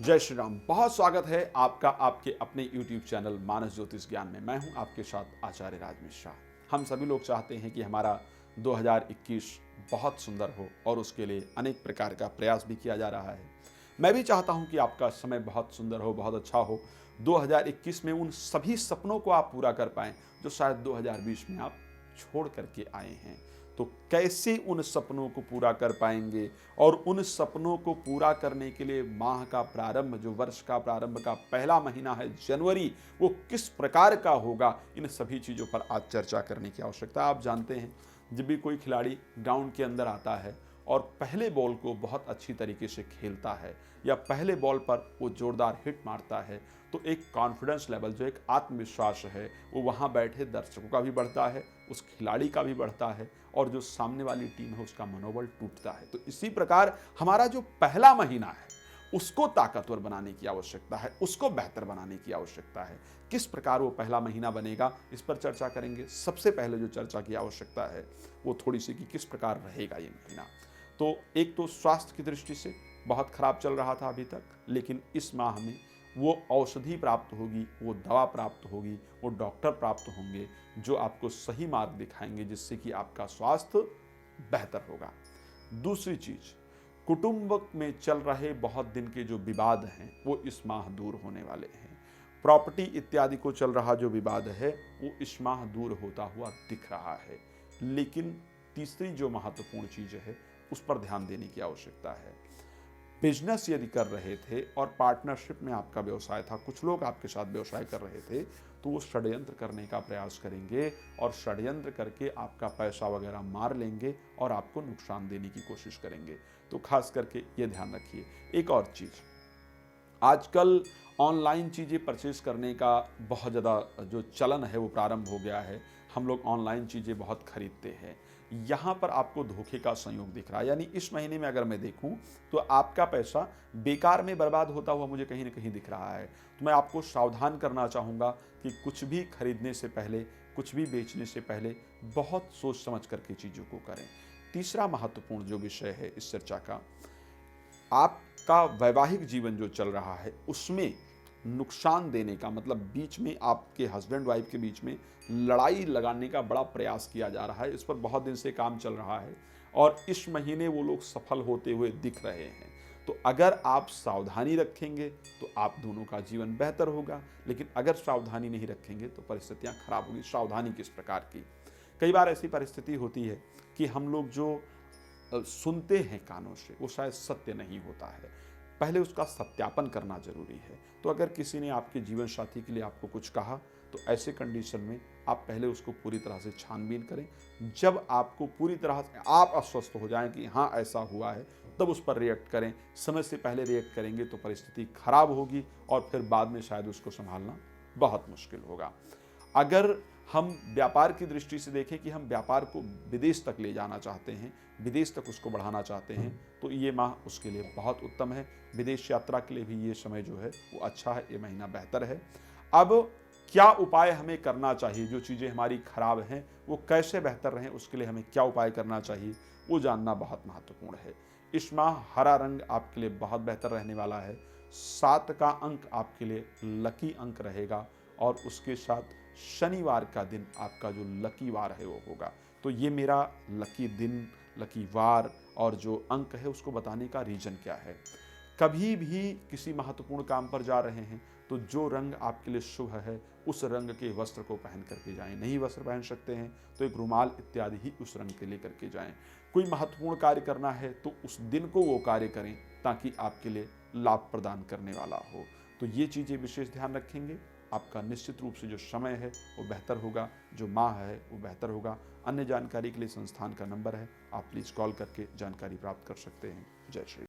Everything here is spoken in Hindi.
जय श्री राम। बहुत स्वागत है आपका आपके अपने YouTube चैनल मानस ज्योतिष ज्ञान में। मैं हूं आपके साथ आचार्य राज मिश्रा। हम सभी लोग चाहते हैं कि हमारा 2021 बहुत सुंदर हो और उसके लिए अनेक प्रकार का प्रयास भी किया जा रहा है। मैं भी चाहता हूं कि आपका समय बहुत सुंदर हो, बहुत अच्छा हो। 2021 में उन सभी सपनों को आप पूरा कर पाएं जो शायद 2020 में आप छोड़ करके आए हैं। तो कैसे उन सपनों को पूरा कर पाएंगे और उन सपनों को पूरा करने के लिए माह का प्रारंभ, जो वर्ष का प्रारंभ का पहला महीना है जनवरी, वो किस प्रकार का होगा, इन सभी चीज़ों पर आज चर्चा करने की आवश्यकता है। आप जानते हैं, जब भी कोई खिलाड़ी ग्राउंड के अंदर आता है और पहले बॉल को बहुत अच्छी तरीके से खेलता है या पहले बॉल पर वो जोरदार हिट मारता है, तो एक कॉन्फिडेंस लेवल, जो एक आत्मविश्वास है, वो वहाँ बैठे दर्शकों का भी बढ़ता है, उस खिलाड़ी का भी बढ़ता है और जो सामने वाली टीम है उसका मनोबल टूटता है। तो इसी प्रकार हमारा जो पहला महीना है उसको ताकतवर बनाने की आवश्यकता है, उसको बेहतर बनाने की आवश्यकता है। किस प्रकार वो पहला महीना बनेगा, इस पर चर्चा करेंगे। सबसे पहले जो चर्चा की आवश्यकता है वो थोड़ी सी कि किस प्रकार रहेगा ये महीना। तो एक तो स्वास्थ्य की दृष्टि से बहुत खराब चल रहा था अभी तक, लेकिन इस माह में वो औषधि प्राप्त होगी, वो दवा प्राप्त होगी, वो डॉक्टर प्राप्त होंगे जो आपको सही मार्ग दिखाएंगे, जिससे कि आपका स्वास्थ्य बेहतर होगा। दूसरी चीज, कुटुंब में चल रहे बहुत दिन के जो विवाद हैं वो इस माह दूर होने वाले हैं। प्रॉपर्टी इत्यादि को चल रहा जो विवाद है वो इस माह दूर होता हुआ दिख रहा है। लेकिन तीसरी जो महत्वपूर्ण चीज है उस पर ध्यान देने की आवश्यकता है। बिजनेस यदि कर रहे थे और पार्टनरशिप में आपका व्यवसाय था, कुछ लोग आपके साथ व्यवसाय कर रहे थे, तो वो षड्यंत्र करने का प्रयास करेंगे और षड्यंत्र करके आपका पैसा वगैरह मार लेंगे और आपको नुकसान देने की कोशिश करेंगे। तो खास करके ये ध्यान रखिए। एक और चीज़, आजकल ऑनलाइन चीज़ें परचेज करने का बहुत ज़्यादा जो चलन है वो प्रारंभ हो गया है। हम लोग ऑनलाइन चीज़ें बहुत खरीदते हैं। यहाँ पर आपको धोखे का संयोग दिख रहा है। यानी इस महीने में अगर मैं देखूँ तो आपका पैसा बेकार में बर्बाद होता हुआ मुझे कहीं ना कहीं दिख रहा है। तो मैं आपको सावधान करना चाहूँगा कि कुछ भी खरीदने से पहले, कुछ भी बेचने से पहले बहुत सोच समझ करके चीज़ों को करें। तीसरा महत्वपूर्ण जो विषय है इस चर्चा का, आपका वैवाहिक जीवन जो चल रहा है उसमें नुकसान देने का मतलब, बीच में आपके हस्बैंड वाइफ के बीच में लड़ाई लगाने का बड़ा प्रयास किया जा रहा है। इस पर बहुत दिन से काम चल रहा है और इस महीने वो लोग सफल होते हुए दिख रहे हैं। तो अगर आप सावधानी रखेंगे तो आप दोनों का जीवन बेहतर होगा, लेकिन अगर सावधानी नहीं रखेंगे तो परिस्थितियां खराब होगी। सावधानी किस प्रकार की? कई बार ऐसी परिस्थिति होती है कि हम लोग जो सुनते हैं कानों से वो शायद सत्य नहीं होता है। पहले उसका सत्यापन करना जरूरी है। तो अगर किसी ने आपके जीवन साथी के लिए आपको कुछ कहा तो ऐसे कंडीशन में आप पहले उसको पूरी तरह से छानबीन करें। जब आपको पूरी तरह से आप आश्वस्त हो जाएं कि हाँ ऐसा हुआ है, तब उस पर रिएक्ट करें। समय से पहले रिएक्ट करेंगे तो परिस्थिति खराब होगी और फिर बाद में शायद उसको संभालना बहुत मुश्किल होगा। अगर हम व्यापार की दृष्टि से देखें कि हम व्यापार को विदेश तक ले जाना चाहते हैं, विदेश तक उसको बढ़ाना चाहते हैं, तो ये माह उसके लिए बहुत उत्तम है। विदेश यात्रा के लिए भी ये समय जो है वो अच्छा है, ये महीना बेहतर है। अब क्या उपाय हमें करना चाहिए? जो चीज़ें हमारी खराब हैं वो कैसे बेहतर रहें, उसके लिए हमें क्या उपाय करना चाहिए, वो जानना बहुत महत्वपूर्ण है। इस माह हरा रंग आपके लिए बहुत बेहतर रहने वाला है। 7 का अंक आपके लिए लकी अंक रहेगा और उसके साथ शनिवार का दिन आपका जो लकी वार है वो होगा। तो ये मेरा लकी दिन, लकी वार और जो अंक है उसको बताने का रीजन क्या है। कभी भी किसी महत्वपूर्ण काम पर जा रहे हैं तो जो रंग आपके लिए शुभ है उस रंग के वस्त्र को पहन करके जाएं। नहीं वस्त्र पहन सकते हैं तो एक रुमाल इत्यादि ही उस रंग के लेकर के जाएं। कोई महत्वपूर्ण कार्य करना है तो उस दिन को वो कार्य करें ताकि आपके लिए लाभ प्रदान करने वाला हो। तो ये चीज़ें विशेष ध्यान रखेंगे। आपका निश्चित रूप से जो समय है वो बेहतर होगा, जो माह है वो बेहतर होगा। अन्य जानकारी के लिए संस्थान का नंबर है, आप प्लीज़ कॉल करके जानकारी प्राप्त कर सकते हैं। जय श्री